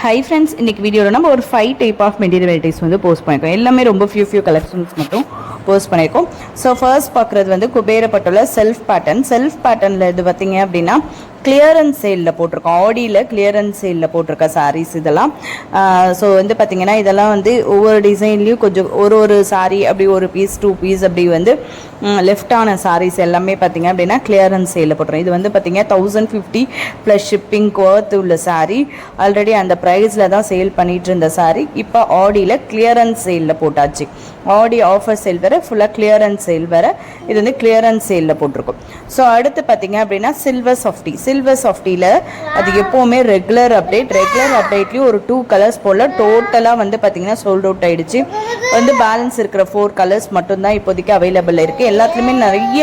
Hi friends, இன்றைக்கி வீடியோவில் நம்ம ஒரு 5 டைப் ஆஃப் மெட்டீரியல் வெரைட்டிஸ் வந்து போஸ்ட் பண்ணியிருக்கோம். எல்லாமே ரொம்ப ஃபியூ கலெக்ஷன்ஸ் மட்டும் போஸ்ட் பண்ணியிருக்கோம். ஸோ ஃபர்ஸ்ட் பார்க்குறது வந்து குபேரப்பட்டுள்ள செல்ஃப் பேட்டர்னில் இது பார்த்திங்க அப்படின்னா கிளியரன்ஸ் சேலில் போட்டிருக்கோம். ஆடியில் கிளியரன்ஸ் சேலில் போட்டிருக்க சாரீஸ் இதெல்லாம். ஸோ வந்து பார்த்திங்கன்னா இதெல்லாம் வந்து ஒவ்வொரு டிசைன்லேயும் கொஞ்சம் ஒரு சாரீ அப்படி ஒரு பீஸ் 2 பீஸ் அப்படி வந்து லெஃப்டான சாரீஸ் எல்லாமே பார்த்திங்க அப்படின்னா கிளியரன்ஸ் சேலில் போட்டுரும். இது வந்து பார்த்திங்க 1050 ப்ளஸ் ஷிப்பிங் கோர்த்து உள்ள சாரீ. ஆல்ரெடி அந்த ப்ரைஸில் தான் சேல் பண்ணிகிட்டு இருந்த சாரீ இப்போ ஆடியில் கிளியரன்ஸ் சேலில் போட்டாச்சு. ஆடி ஆஃபர் சேல் வேறு, ஃபுல்லாக கிளியரன்ஸ் சேல் வேறு. இது வந்து கிளியரன்ஸ் சேலில் போட்டிருக்கும். ஸோ அடுத்து பார்த்திங்க அப்படின்னா சில்வர் சாஃப்டியில் அது எப்போவுமே ரெகுலர் அப்டேட்லேயும் ஒரு 2 கலர்ஸ் போல் டோட்டலாக வந்து பார்த்திங்கன்னா சோல்ட் அவுட் ஆகிடுச்சு. வந்து பேலன்ஸ் இருக்கிற 4 கலர்ஸ் மட்டும்தான் இப்போதைக்கு அவைலபிள் இருக்குது. எல்லாத்துலேயுமே நிறைய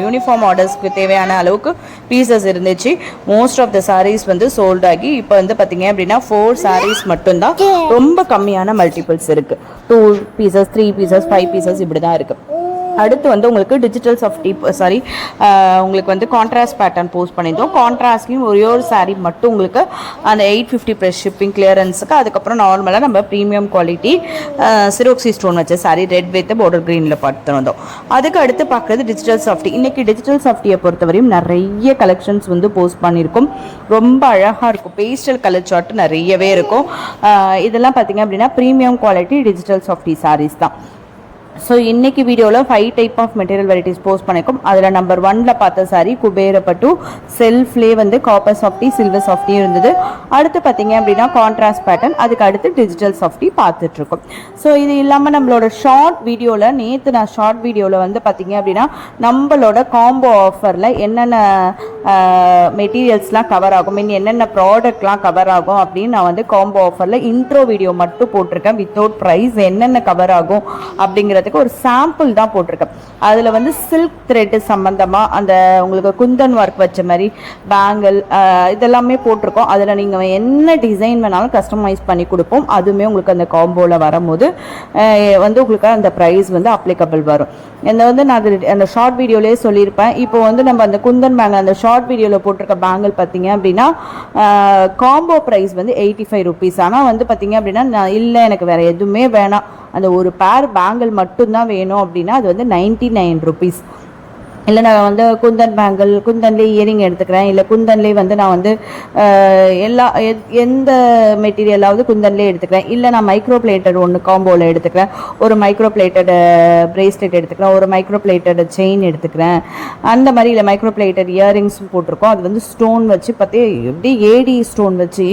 யூனிஃபார்ம் ஆர்டர்ஸ்க்கு தேவையான அளவுக்கு பீசஸ் இருந்துச்சு. மோஸ்ட் ஆஃப் த சாரீஸ் வந்து சோல்ட் ஆகி இப்போ வந்து பார்த்திங்க அப்படின்னா 4 சாரீஸ் மட்டும்தான் ரொம்ப கம்மியான மல்டிபிள்ஸ் இருக்குது. 2 பீசஸ் 3 பீசஸ் 5 பீசஸ் இப்படி தான் இருக்குது. அடுத்து வந்து உங்களுக்கு டிஜிட்டல் சாஃப்டி உங்களுக்கு வந்து கான்ட்ராஸ்ட் பேட்டர்ன் போஸ்ட் பண்ணியிருந்தோம். கான்ட்ராஸ்ட்லையும் ஒரே ஒரு சாரீ மட்டும் உங்களுக்கு அந்த 850 ப்ளஸ் ஷிப்பிங் கிளியரன்ஸுக்கு. அதுக்கப்புறம் நார்மலாக நம்ம ப்ரீமியம் குவாலிட்டி சிரோக்ஸி ஸ்டோன் வச்ச சாரீ ரெட் வித் பார்டர் க்ரீனில் பார்த்து வந்தோம். அதுக்கு அடுத்து பார்க்குறது டிஜிட்டல் சாஃப்டி. இன்றைக்கி டிஜிட்டல் சாஃப்டியை பொறுத்தவரையும் நிறைய கலெக்ஷன்ஸ் வந்து போஸ்ட் பண்ணியிருக்கோம். ரொம்ப அழகாக இருக்கும். பேஸ்டல் கலர் சார்ட் நிறையவே இருக்கும். இதெல்லாம் பார்த்திங்க அப்படின்னா premium quality digital softy saris தான். ஸோ இன்றைக்கி வீடியோவில் 5 type of material varieties post பண்ணியிருக்கோம். அதில் நம்பர் 1ல் பார்த்த சாரீ குபேரப்பட்டு செல்ஃப்லேயே வந்து காப்பர் சாஃப்டி சில்வர் சாஃப்டியும் இருந்தது. அடுத்து பார்த்திங்க அப்படின்னா கான்ட்ராஸ்ட் பேட்டர்ன், அதுக்கு அடுத்து டிஜிட்டல் சாஃப்டி பார்த்துட்ருக்கோம். ஸோ இது இல்லாமல் நம்மளோட நேற்று நான் ஷார்ட் வீடியோவில் வந்து பார்த்திங்க அப்படின்னா நம்மளோட காம்போ ஆஃபரில் என்னென்ன மெட்டீரியல்ஸ்லாம் கவர் ஆகும், என்னென்ன ப்ராடக்ட்லாம் கவர் ஆகும் அப்படின்னு நான் வந்து காம்போ ஆஃபரில் இன்ட்ரோ வீடியோ மட்டும் போட்டிருக்கேன். வித்தவுட் ப்ரைஸ் என்னென்ன கவர் ஆகும் அப்படிங்கிற ஒரு சாம்பிள் தான் போட்டிருக்கேன். அதில் வந்து சில்க் த்ரெட் சம்பந்தமாக அந்த உங்களுக்கு குந்தன் ஒர்க் வச்ச மாதிரி பேங்கிள் இதெல்லாமே போட்டிருக்கோம். அதில் நீங்கள் என்ன டிசைன் வேணாலும் கஸ்டமைஸ் பண்ணி கொடுப்போம். அதுவுமே உங்களுக்கு அந்த காம்போவில் வரும்போது வந்து உங்களுக்கு அந்த ப்ரைஸ் வந்து அப்ளிகபிள் வரும். இந்த வந்து நான் அந்த ஷார்ட் வீடியோலேயே சொல்லியிருப்பேன். இப்போ வந்து நம்ம அந்த குந்தன் பேங்கிள் அந்த ஷார்ட் வீடியோவில் போட்டிருக்க பேங்கிள் பார்த்தீங்க அப்படின்னா காம்போ ப்ரைஸ் வந்து 85 ருபீஸ். ஆனால் வந்து பார்த்தீங்க அப்படின்னா நான் இல்லை எனக்கு வேறு எதுவுமே வேணாம், அந்த ஒரு பேர் பேங்கிள் மட்டும்தான் வேணும் அப்படின்னா அது வந்து 99 ருபீஸ். இல்லை நான் வந்து குந்தன்லேயே இயரிங் எடுத்துக்கிறேன், இல்லை குந்தன்லேயே வந்து நான் வந்து எந்த மெட்டீரியலாவது குந்தன்லேயே எடுத்துக்கிறேன், இல்லை நான் மைக்ரோ பிளேட்டட் ஒன்று காம்போவில் எடுத்துக்கிறேன், ஒரு மைக்ரோ பிளேட்டட் பிரேஸ்லெட் எடுத்துக்கிறேன், ஒரு மைக்ரோ பிளேட்டட் செயின் எடுத்துக்கிறேன், அந்த மாதிரி இல்லை மைக்ரோ பிளேட்டட் இயரிங்ஸும் போட்டிருக்கோம். அது வந்து ஸ்டோன் வச்சு எப்படி ஏடி ஸ்டோன் வச்சு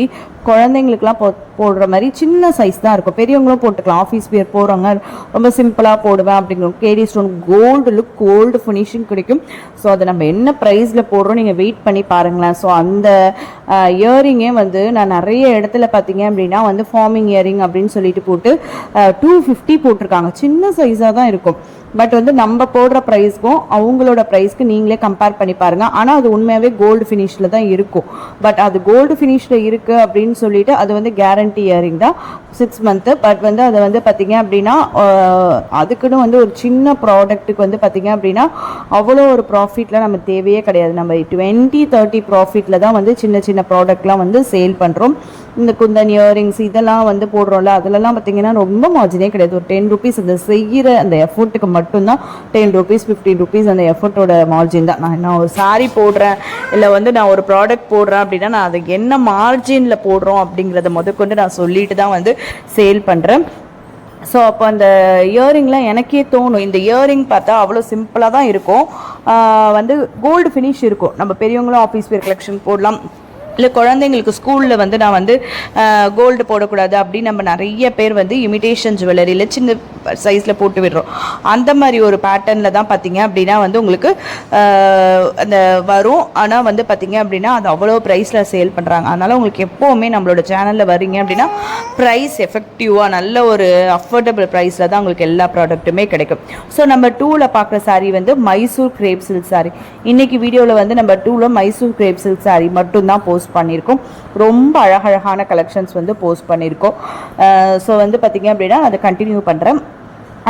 குழந்தைங்களுக்குலாம் போடுற மாதிரி சின்ன சைஸ் தான் இருக்கும். பெரியவங்களும் போட்டுக்கலாம். ஆஃபீஸ் வியர் போகிறவங்க ரொம்ப சிம்பிளாக போடுவேன் அப்படிங்கிற KD stone gold look, gold finishing கிடைக்கும். ஸோ அதை நம்ம என்ன ப்ரைஸில் போடுறோம் நீங்கள் வெயிட் பண்ணி பாருங்களேன். ஸோ அந்த இயரிங்கே வந்து நான் நிறைய இடத்துல பார்த்தீங்க அப்படின்னா வந்து ஃபார்மிங் இயரிங் அப்படின்னு சொல்லிட்டு போட்டு 250 போட்டிருக்காங்க. சின்ன சைஸாக தான் இருக்கும். பட் வந்து நம்ம போடுற ப்ரைஸ்க்கும் அவங்களோட ப்ரைஸ்க்கு நீங்களே கம்பேர் பண்ணி பாருங்கள். ஆனால் அது உண்மையாகவே கோல்டு ஃபினிஷில் தான் இருக்கும். பட் அது கோல்டு ஃபினிஷில் இருக்குது அப்படின்னு சொல்லிட்டு அது வந்து கேரண்டி இயரிங் தான் 6 மந்த்து. பட் வந்து அதை வந்து பார்த்திங்க அப்படின்னா அதுக்குன்னு வந்து ஒரு சின்ன ப்ராடக்ட்டுக்கு வந்து பார்த்திங்க அப்படின்னா அவ்வளோ ஒரு ப்ராஃபிட்டில் நம்ம தேவையே கிடையாது. நம்ம 20-30 ப்ராஃபிட்டில் தான் வந்து சின்ன சின்ன ப்ராடக்ட்லாம் வந்து சேல் பண்ணுறோம். இந்த குந்தன் இயரிங்ஸ் இதெல்லாம் வந்து போடுறோம்ல, அதிலலாம் பார்த்திங்கன்னா ரொம்ப மார்ஜினே கிடையாது. ஒரு 10 ருபீஸ் அந்த செய்கிற அந்த எஃபர்ட்டுக்கு மட்டும்தான் 10 ருபீஸ் 15 ருபீஸ் அந்த எஃபர்ட்டோட மார்ஜின் தான். நான் ஒரு சாரீ போடுறேன், இல்லை வந்து நான் ஒரு ப்ராடக்ட் போடுறேன் அப்படின்னா நான் அதுக்கு என்ன மார்ஜினில் போடுறோம் அப்படிங்கிறத முதற்கொண்டு நான் சொல்லிட்டு தான் வந்து சேல் பண்ணுறேன். ஸோ அப்போ அந்த இயரிங்லாம் எனக்கே தோணும், இந்த இயரிங் பார்த்தா அவ்வளோ சிம்பிளாக தான் இருக்கும். வந்து கோல்டு ஃபினிஷ் இருக்கும். நம்ம பெரியவங்களும் ஆஃபீஸ் வேர் கலெக்ஷன் போடலாம், இல்லை குழந்தைங்களுக்கு ஸ்கூலில் வந்து நான் வந்து கோல்டு போடக்கூடாது அப்படின்னு நம்ம நிறைய பேர் வந்து இமிடேஷன் ஜுவல்லரியில் சின்ன சைஸில் போட்டு விடுறோம். அந்த மாதிரி ஒரு பேட்டர்னில் தான் பார்த்திங்க அப்படின்னா வந்து உங்களுக்கு அந்த வரும். ஆனால் வந்து பார்த்திங்க அப்படின்னா அது அவ்வளோ ப்ரைஸில் சேல் பண்ணுறாங்க. அதனால் உங்களுக்கு எப்போவுமே நம்மளோட சேனலில் வரீங்க அப்படின்னா ப்ரைஸ் எஃபெக்டிவாக நல்ல ஒரு அஃபோர்டபுள் ப்ரைஸில் தான் உங்களுக்கு எல்லா ப்ராடக்ட்டுமே கிடைக்கும். ஸோ நம்ம 2ல் பார்க்குற சாரீ வந்து மைசூர் கிரேப் சில்க் சாரீ. இன்றைக்கி வீடியோவில் வந்து நம்ம 2ல் மைசூர் கிரேப் சில்க் சாரீ மட்டும்தான் போஸ்ட் பண்ணியிருக்கோம். ரொம்ப அழகழகான கலெக்ஷன்ஸ் வந்து போஸ்ட் பண்ணியிருக்கோம். ஸோ வந்து பார்த்திங்க அப்படின்னா அதை கண்டினியூ பண்ணுறேன்.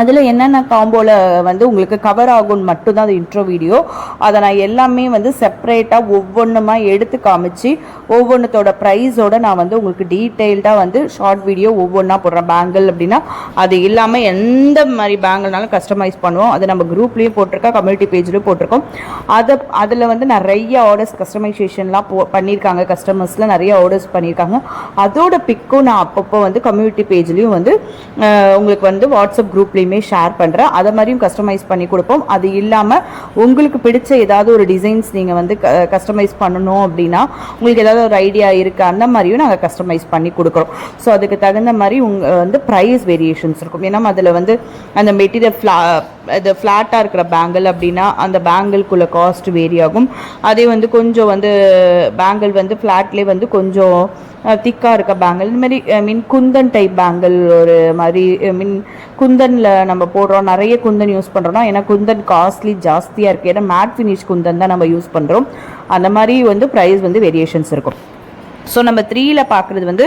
அதில் என்னென்ன காம்போவில் வந்து உங்களுக்கு கவர் ஆகும்னு மட்டும்தான் அது இன்ட்ரோ வீடியோ. அதை நான் எல்லாமே வந்து செப்பரேட்டாக ஒவ்வொன்றுமா எடுத்து காமிச்சு ஒவ்வொன்றத்தோட ப்ரைஸோடு நான் வந்து உங்களுக்கு டீட்டெயில்டாக வந்து ஷார்ட் வீடியோ ஒவ்வொன்றா போடுறேன். பேங்கிள் அப்படின்னா அது இல்லாமல் எந்த மாதிரி பேங்கிள்னாலும் கஸ்டமைஸ் பண்ணுவோம். அது நம்ம குரூப்லேயும் போட்டிருக்கோம், கம்யூனிட்டி பேஜ்லேயும் போட்டிருக்கோம். அதில் வந்து நிறைய ஆர்டர்ஸ் கஸ்டமைசேஷன்லாம் பண்ணியிருக்காங்க. கஸ்டமர்ஸில் நிறைய ஆர்டர்ஸ் பண்ணியிருக்காங்க. அதோட பிக்கும் நான் அப்பப்போ வந்து கம்யூனிட்டி பேஜ்லேயும் வந்து உங்களுக்கு வந்து வாட்ஸ்அப் குரூப்லேயும் ஷேர் பண்ணுறேன். அதை மாதிரியும் கஸ்டமைஸ் பண்ணி கொடுப்போம். அது இல்லாமல் உங்களுக்கு பிடிச்ச ஏதாவது ஒரு டிசைன்ஸ் நீங்கள் வந்து கஸ்டமைஸ் பண்ணணும் அப்படின்னா உங்களுக்கு ஏதாவது ஒரு ஐடியா இருக்குது, அந்த மாதிரியும் நாங்கள் கஸ்டமைஸ் பண்ணி கொடுக்குறோம். ஸோ அதுக்கு தகுந்த மாதிரி வந்து ப்ரைஸ் வேரியேஷன்ஸ் இருக்கும். ஏன்னா அதில் வந்து அந்த மெட்டீரியல் இது ஃப்ளாட்டாக இருக்கிற பேங்கிள் அப்படின்னா அந்த பேங்கிள்குள்ளே காஸ்ட் வேரி ஆகும். அதே வந்து கொஞ்சம் வந்து பேங்கிள் வந்து ஃப்ளாட்லேயே வந்து கொஞ்சம் திக்காக இருக்க பேங்கிள், இந்த மாதிரி மீன் குந்தன் டைப் பேங்கிள் ஒரு மாதிரி மீன் குந்தனில் நம்ம போடுறோம். நிறைய குந்தன் யூஸ் பண்ணுறோம்னா ஏன்னா குந்தன் காஸ்ட்லி ஜாஸ்தியாக இருக்குது. ஏன்னா மேட் ஃபினிஷ் குந்தன் தான் நம்ம யூஸ் பண்ணுறோம். அந்த மாதிரி வந்து ப்ரைஸ் வந்து வேரியேஷன்ஸ் இருக்கும். ஸோ நம்ம 3ல் பார்க்குறது வந்து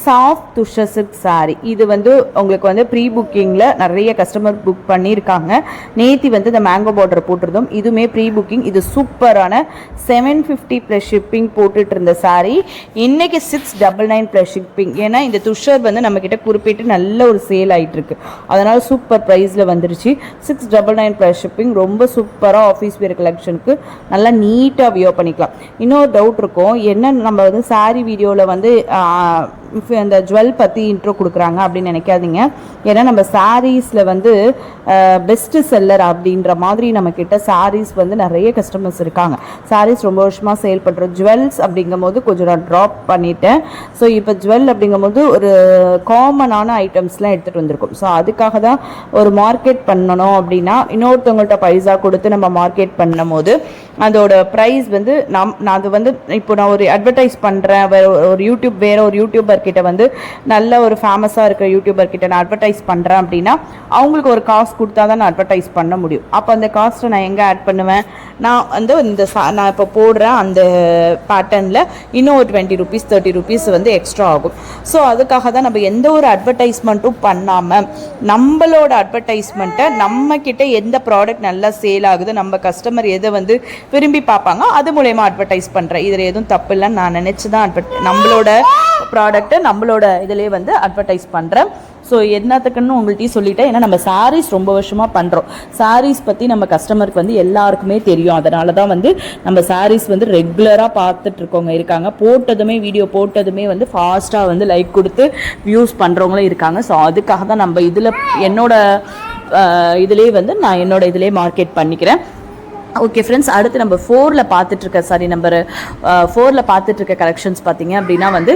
சாஃப்ட் துஷர் சில்க் சாரீ. இது வந்து உங்களுக்கு வந்து ப்ரீ புக்கிங்கில் நிறைய கஸ்டமர் புக் பண்ணியிருக்காங்க. நேத்தி வந்து இந்த மேங்கோ பார்டர் போட்டிருந்தோம். இதுவுமே ப்ரீ புக்கிங். இது சூப்பரான 750 ப்ளஸ் ஷிப்பிங் போட்டுட்டு இருந்த சாரீ இன்றைக்கி 699 ப்ளஸ் ஷிப்பிங். ஏன்னா இந்த துஷர் வந்து நம்மக்கிட்ட குறிப்பிட்டு நல்ல ஒரு சேல் ஆகிட்டு இருக்கு. அதனால் சூப்பர் ப்ரைஸில் வந்துருச்சு. 699 ப்ளஸ் ஷிப்பிங். ரொம்ப சூப்பராக ஆஃபீஸ் வேர் கலெக்ஷனுக்கு நல்லா நீட்டாக வியோ பண்ணிக்கலாம். இன்னொரு டவுட் இருக்கும், என்ன நம்ம வந்து சாரீ வீடியோவில் வந்து அந்த ஜுவல் பற்றி இன்ட்ரோ கொடுக்குறாங்க அப்படின்னு நினைக்காதீங்க. ஏன்னா நம்ம சாரீஸில் வந்து பெஸ்ட்டு செல்லர் அப்படின்ற மாதிரி நம்மக்கிட்ட சாரீஸ் வந்து நிறைய கஸ்டமர்ஸ் இருக்காங்க. சாரீஸ் ரொம்ப வருஷமாக சேல் பண்ணுறோம். ஜுவல்ஸ் அப்படிங்கும் போது கொஞ்சம் நான் ட்ராப் பண்ணிட்டேன். ஸோ இப்போ ஜுவல் அப்படிங்கும் போது ஒரு காமனான ஐட்டம்ஸ்லாம் எடுத்துகிட்டு வந்திருக்கோம். ஸோ அதுக்காக தான் ஒரு மார்க்கெட் பண்ணணும் அப்படின்னா இன்னொருத்தவங்கள்ட்ட பைசா கொடுத்து நம்ம மார்க்கெட் பண்ணும் போது அதோட ப்ரைஸ் வந்து நான் அது வந்து இப்போ நான் ஒரு அட்வர்டைஸ் பண்ணுறேன், வேறு ஒரு யூடியூபர் கிட்ட வந்து நல்ல ஒரு ஃபேமஸாக இருக்கிற யூடியூபர் கிட்ட நான் அட்வர்டைஸ் பண்ணுறேன் அப்படின்னா அவங்களுக்கு ஒரு காசு கொடுத்தா தான் நான் அட்வர்டைஸ் பண்ண முடியும். அப்போ அந்த காஸ்ட்டை நான் எங்கே ஆட் பண்ணுவேன்? நான் வந்து நான் இப்போ போடுறேன் அந்த பேட்டர்னில் இன்னும் ஒரு 20 ரூபீஸ் 30 ரூபீஸ் வந்து எக்ஸ்ட்ரா ஆகும். ஸோ அதுக்காக தான் நம்ம எந்த ஒரு அட்வர்டைஸ்மெண்ட்டும் பண்ணாமல் நம்மளோட அட்வர்டைஸ்மெண்ட்டை நம்மக்கிட்ட எந்த ப்ராடக்ட் நல்லா சேல் ஆகுது, நம்ம கஸ்டமர் எதை வந்து விரும்பி பார்ப்பாங்க, அது மூலயமா அட்வர்டைஸ் பண்ணுறேன். இதில் எதுவும் தப்பு இல்லைன்னு நான் நினச்சி தான் நம்மளோட ப்ராடக்ட்டை நம்மளோட இதிலே வந்து அட்வர்டைஸ் பண்ணுறேன். ஸோ என்னத்துக்குன்னு உங்கள்கிட்டையும் சொல்லிட்டேன். ஏன்னா நம்ம சாரீஸ் ரொம்ப வருஷமாக பண்ணுறோம். சாரீஸ் பற்றி நம்ம கஸ்டமருக்கு வந்து எல்லாருக்குமே தெரியும். அதனால தான் வந்து நம்ம சாரீஸ் வந்து ரெகுலராக பார்த்துட்ருக்கவங்க இருக்காங்க. வீடியோ போட்டதுமே வந்து ஃபாஸ்ட்டாக வந்து லைக் கொடுத்து வியூஸ் பண்ணுறவங்களும் இருக்காங்க. ஸோ அதுக்காக தான் நம்ம இதில் நான் என்னோட இதிலே மார்க்கெட் பண்ணிக்கிறேன். ஓகே ஃப்ரெண்ட்ஸ், அடுத்து நம்ம 4ல் பார்த்துட்ருக்க கலெக்ஷன்ஸ் பார்த்தீங்க அப்படின்னா வந்து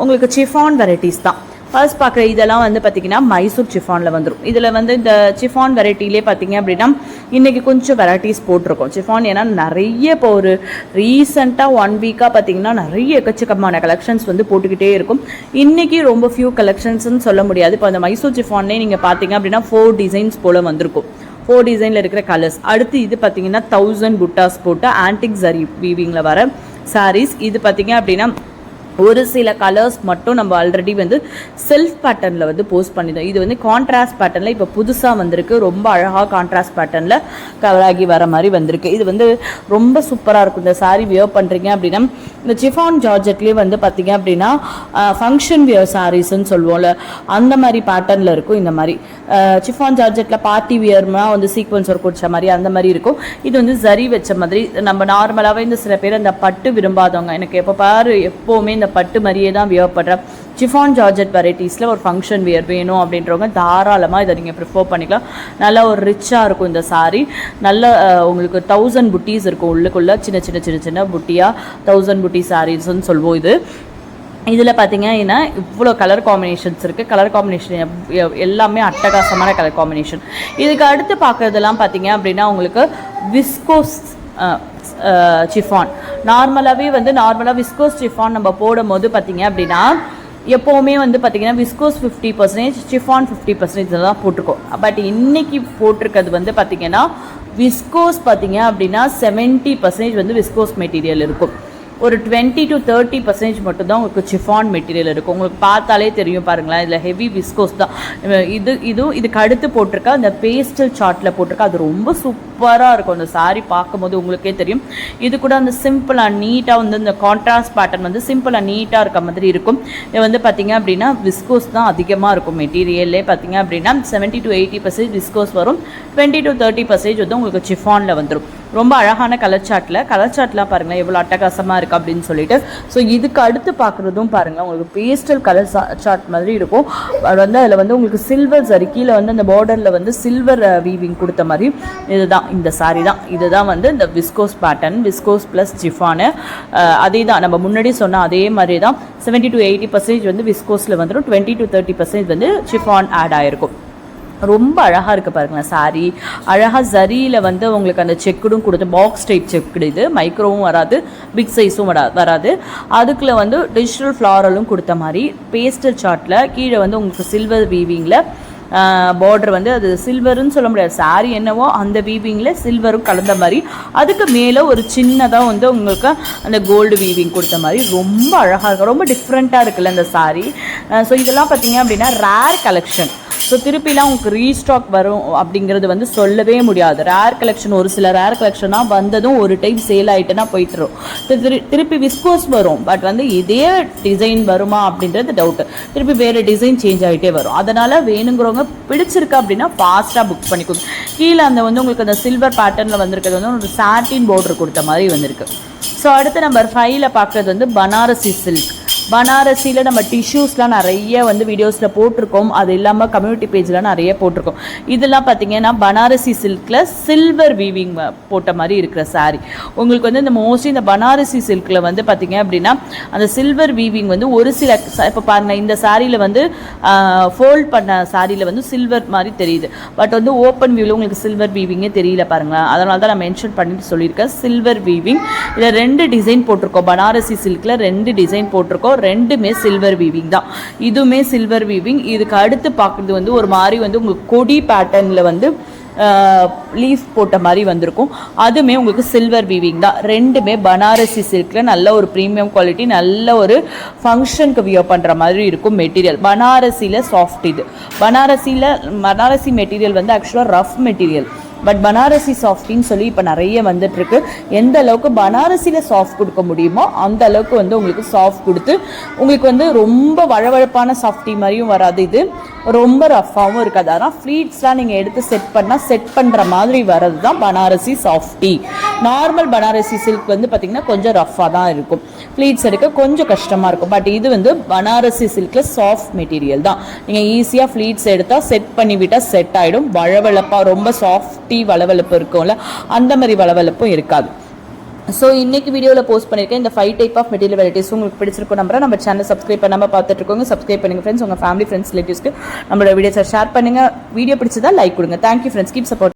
உங்களுக்கு சிஃபான் வெரைட்டிஸ் தான். ஃபர்ஸ்ட் பார்க்குற இதெல்லாம் வந்து பார்த்திங்கன்னா மைசூர் சிஃபானில் வந்துடும். இதில் வந்து இந்த சிஃபான் வெரைட்டிலே பார்த்திங்க அப்படின்னா இன்றைக்கி கொஞ்சம் வெரைட்டிஸ் போட்டிருக்கோம். சிஃபான் ஏன்னா நிறைய இப்போ ஒரு ரீசெண்டாக 1 வீக்காக பார்த்திங்கன்னா நிறைய எக்கச்சக்கமான கலெக்ஷன்ஸ் வந்து போட்டுக்கிட்டே இருக்கும். இன்றைக்கி ரொம்ப ஃபியூ கலெக்ஷன்ஸ்னு சொல்ல முடியாது. இப்போ அந்த மைசூர் சிஃபான்லேயே நீங்கள் பார்த்தீங்க அப்படின்னா 4 டிசைன்ஸ் போல் வந்திருக்கும். 4 டிசைனில் இருக்கிற கலர்ஸ். அடுத்து இது பார்த்தீங்கன்னா 1000 புட்டாஸ் போட்டு ஆன்டிக் ஜரி வீவிங்கில் வர சாரீஸ். இது பார்த்தீங்க அப்படின்னா ஒரு சில கலர்ஸ் மட்டும் நம்ம ஆல்ரெடி வந்து செல்ஃப் பேட்டர்னில் வந்து போஸ்ட் பண்ணிட்டோம். இது வந்து கான்ட்ராஸ்ட் பேட்டர்னில் இப்போ புதுசாக வந்திருக்கு. ரொம்ப அழகாக கான்ட்ராஸ்ட் பேட்டர்னில் கவர் ஆகி வர மாதிரி வந்திருக்கு. இது வந்து ரொம்ப சூப்பராக இருக்கும். இந்த சாரீ வியர் பண்ணுறீங்க அப்படின்னா இந்த சிஃபான் ஜார்ஜெட்லேயே வந்து பார்த்தீங்க அப்படின்னா ஃபங்க்ஷன் வியர் சாரீஸ்ன்னு சொல்லுவோம்ல, அந்த மாதிரி பேட்டர்னில் இருக்கும். இந்த மாதிரி சிஃபான் ஜார்ஜெட்டில் பார்ட்டி வியர்னா வந்து சீக்வன்ஸ் ஒர்க் வச்ச மாதிரி அந்த மாதிரி இருக்கும். இது வந்து ஜரி வச்ச மாதிரி. நம்ம நார்மலாகவே இந்த சில பேர் அந்த பட்டு விரும்பாதவங்க, எனக்கு எப்போ பாரு எப்போவுமே இந்த பட்டு மாதிரியே தான் வியர் பண்ணுறேன், சிஃபான் ஜார்ஜெட் வெரைட்டிஸில் ஒரு ஃபங்க்ஷன் வியர் வேணும் அப்படின்றவங்க தாராளமாக இதை நீங்கள் ப்ரிஃபர் பண்ணிக்கலாம். நல்லா ஒரு ரிச்சாக இருக்கும் இந்த சாரீ. நல்ல உங்களுக்கு 1000 புட்டீஸ் இருக்கும் உள்ளுக்குள்ளே, சின்ன புட்டியாக 1000 புட்டி சாரீஸ்ன்னு சொல்லுவோம். இதில் பார்த்தீங்கன்னா இவ்வளோ கலர் காம்பினேஷன்ஸ் இருக்குது. கலர் காம்பினேஷன் எல்லாமே அட்டகாசமான கலர் காம்பினேஷன். இதுக்கு அடுத்து பார்க்குறதெல்லாம் பார்த்தீங்க அப்படின்னா உங்களுக்கு விஸ்கோஸ் சிஃபான். நார்மலாக விஸ்கோஸ் சிஃபான் நம்ம போடும் போது பார்த்தீங்க அப்படின்னா எப்போவுமே வந்து பார்த்திங்கன்னா விஸ்கோஸ் 50%, சிஃபான் 50% தான் போட்டிருக்கோம். பட் இன்றைக்கி போட்டிருக்கிறது வந்து பார்த்திங்கன்னா விஸ்கோஸ் பார்த்திங்க அப்படின்னா 70% வந்து விஸ்கோஸ் மெட்டீரியல் இருக்கும். ஒரு 20 to 30% மட்டும் தான் உங்களுக்கு சிஃபான் மெட்டீரியல் இருக்கும். உங்களுக்கு பார்த்தாலே தெரியும் பாருங்களேன், இதில் ஹெவி விஸ்கோஸ் தான். இதுக்கு அடுத்து போட்டிருக்கா அந்த பேஸ்டல் சார்ட்டில் போட்டிருக்கா, அது ரொம்ப சூப்பராக இருக்கும். அந்த சாரீ பார்க்கும்போது உங்களுக்கே தெரியும். இது கூட அந்த சிம்பிளாக நீட்டாக வந்து இந்த கான்ட்ராஸ்ட் பேட்டர்ன் வந்து சிம்பிளாக நீட்டாக இருக்க மாதிரி இருக்கும். இது வந்து பார்த்திங்க அப்படின்னா விஸ்கோஸ் தான் அதிகமாக இருக்கும். மெட்டீரியல்லே பார்த்திங்க அப்படின்னா 70 to 80% விஸ்கோஸ் வரும், 20 to 30% வந்து உங்களுக்கு சிஃபானில் வந்துடும். ரொம்ப அழகான கலர் சார்ட்லாம் பாருங்கள் எவ்வளோ அட்டகாசமாக இருக்குது அப்படின்னு சொல்லிட்டு. ஸோ இதுக்கு அடுத்து பார்க்குறதும் பாருங்கள் உங்களுக்கு பேஸ்டல் கலர் சார்ட் மாதிரி இருக்கும். அது வந்து அதில் வந்து உங்களுக்கு சில்வர் சரி கீழே வந்து அந்த பார்டரில் வந்து சில்வர் வீவிங் கொடுத்த மாதிரி இதுதான் இந்த சாரீ தான். இதுதான் வந்து இந்த viscose pattern, viscose plus chiffon. அதே தான் நம்ம முன்னாடி சொன்ன அதே மாதிரி தான் 70 to 80% வந்து விஸ்கோஸில் வந்துடும், 20 to 30% வந்து சிஃபான் ஆட் ஆகிருக்கும். ரொம்ப அழகாக இருக்குது பாருங்களேன் சாரீ. அழகாக ஜரியில் வந்து உங்களுக்கு அந்த செக்குடும் கொடுத்து பாக்ஸ் டைப் செக்குடு, இது மைக்ரோவும் வராது, பிக் சைஸும் வராது. அதுக்குள்ளே வந்து டிஜிட்டல் ஃப்ளாரலும் கொடுத்த மாதிரி பேஸ்டல் சார்ட்டில் கீழே வந்து உங்களுக்கு சில்வர் வீவிங்கில் பார்டர் வந்து அது சில்வருன்னு சொல்ல முடியாது, சாரீ என்னவோ அந்த வீவிங்கில் சில்வரும் கலந்த மாதிரி. அதுக்கு மேலே ஒரு சின்னதாக வந்து உங்களுக்கு அந்த கோல்டு வீவிங் கொடுத்த மாதிரி ரொம்ப அழகாக இருக்கும். ரொம்ப டிஃப்ரெண்ட்டாக இருக்குல்ல இந்த சாரீ. ஸோ இதெல்லாம் பார்த்தீங்க அப்படின்னா ரேர் கலெக்ஷன். ஸோ திருப்பிலாம் உங்களுக்கு ரீஸ்டாக் வரும் அப்படிங்கிறது வந்து சொல்லவே முடியாது. ரேர் கலெக்ஷன், ஒரு சில ரேர் கலெக்ஷனாக வந்ததும் ஒரு டைம் சேல் ஆகிட்டுனா போயிட்டுரும். திருப்பி விஸ்கோஸ் வரும், பட் வந்து இதே டிசைன் வருமா அப்படின்றது டவுட்டு. திருப்பி வேறு டிசைன் சேஞ்ச் ஆகிட்டே வரும். அதனால் வேணுங்கிறவங்க பிடிச்சிருக்கு அப்படின்னா ஃபாஸ்ட்டாக புக் பண்ணிக்கோங்க. கீழே அந்த வந்து உங்களுக்கு அந்த சில்வர் பேட்டர்னில் வந்திருக்கிறது வந்து ஒரு சாட்டின் பார்டர் கொடுத்த மாதிரி வந்திருக்கு. ஸோ அடுத்து நம்பர் 5ல் பார்க்குறது வந்து பனாரசி சில்க். பனாரசியில் நம்ம டிஷ்யூஸ்லாம் நிறைய வந்து வீடியோஸில் போட்டிருக்கோம். அது இல்லாமல் கம்யூனிட்டி பேஜில் நிறைய போட்டிருக்கோம். இதெல்லாம் பார்த்தீங்கன்னா பனாரசி சில்கில் சில்வர் வீவிங் போட்ட மாதிரி இருக்கிற சாரீ. உங்களுக்கு வந்து இந்த மோஸ்ட்லி இந்த பனாரசி சில்கில் வந்து பார்த்தீங்க அப்படின்னா அந்த சில்வர் வீவிங் வந்து ஒரு சில இப்போ பாருங்கள் இந்த சாரியில் வந்து ஃபோல்ட் பண்ண சாரியில் வந்து சில்வர் மாதிரி தெரியுது, பட் வந்து ஓப்பன் வியூவில் உங்களுக்கு சில்வர் வீவிங்கே தெரியல பாருங்களேன். அதனால தான் நான் மென்ஷன் பண்ணிட்டு சொல்லியிருக்கேன் சில்வர் வீவிங். இதில் 2 டிசைன் போட்டிருக்கோம். பனாரசி சில்கில் 2 டிசைன் போட்டிருக்கோம், ரெண்டுமே சில்வர் வீவிங் தான். இதுவுமே சில்வர் வீவிங். இதுக்கு அடுத்து பார்க்குறது வந்து ஒரு மாதிரி வந்து உங்களுக்கு கொடி பேட்டர்னில் வந்து லீஃப் போட்ட மாதிரி வந்திருக்கும். அதுவுமே உங்களுக்கு சில்வர் வீவிங் தான். ரெண்டுமே பனாரசி சில்கில் நல்ல ஒரு ப்ரீமியம் குவாலிட்டி, நல்ல ஒரு ஃபங்க்ஷனுக்கு வியர் பண்ணுற மாதிரி இருக்கும் மெட்டீரியல். பனாரசியில் சாஃப்ட். இது பனாரசி மெட்டீரியல் வந்து ஆக்சுவலாக ரஃப் மெட்டீரியல், பட் பனாரசி சாஃப்டின்னு சொல்லி இப்போ நிறைய வந்துட்டுருக்கு. எந்த அளவுக்கு பனாரசியில் சாஃப்ட் கொடுக்க முடியுமோ அந்த அளவுக்கு வந்து உங்களுக்கு சாஃப்ட் கொடுத்து உங்களுக்கு வந்து ரொம்ப வழவழப்பான சாஃப்டி மாதிரியும் வராது, இது ரொம்ப ரஃப்பாகவும் இருக்காது. ஆனால் ஃப்ளீட்ஸ்லாம் நீங்கள் எடுத்து செட் பண்ணுற மாதிரி வர்றது தான் Banarasi softy. Normal Banarasi silk வந்து பார்த்திங்கன்னா கொஞ்சம் ரஃப்பாக தான் இருக்கும், ஃப்ளீட்ஸ் எடுக்க கொஞ்சம் கஷ்டமாக இருக்கும். பட் இது வந்து பனாரசி சில்கில் சாஃப்ட் மெட்டீரியல் தான். நீங்கள் ஈஸியாக ஃப்ளீட்ஸ் எடுத்தால் செட் பண்ணிவிட்டால் செட் ஆகிடும். வழவழப்பாக ரொம்ப சாஃப்டி வளவளப்பு இருக்கும்ல, அந்த மாதிரி வளவளப்பும் இருக்காது. ஸோ இன்னைக்கு வீடியோவில் போஸ்ட் பண்ணியிருக்கேன் இந்த 5 டைப் ஆஃப் மெட்டீரியல் வெரைட்டிஸ் உங்களுக்கு பிடிச்சிருக்கும் நம்புறேன். நம்ம சேனல் சப்ஸ்கிரைப் பண்ணாமல் பார்த்துட்டு இருக்கோங்க, சப்ஸ்கிரைப் பண்ணுங்கள் ஃப்ரெண்ட்ஸ். உங்கள் ஃபேமிலி ஃப்ரெண்ட்ஸ் ரிலேட்டிவ்ஸ்க்கு நம்மளோட வீடியோஸை ஷேர் பண்ணுங்கள். வீடியோ பிடிச்சதா லைக் கொடுங்க. Thank you friends, keep support.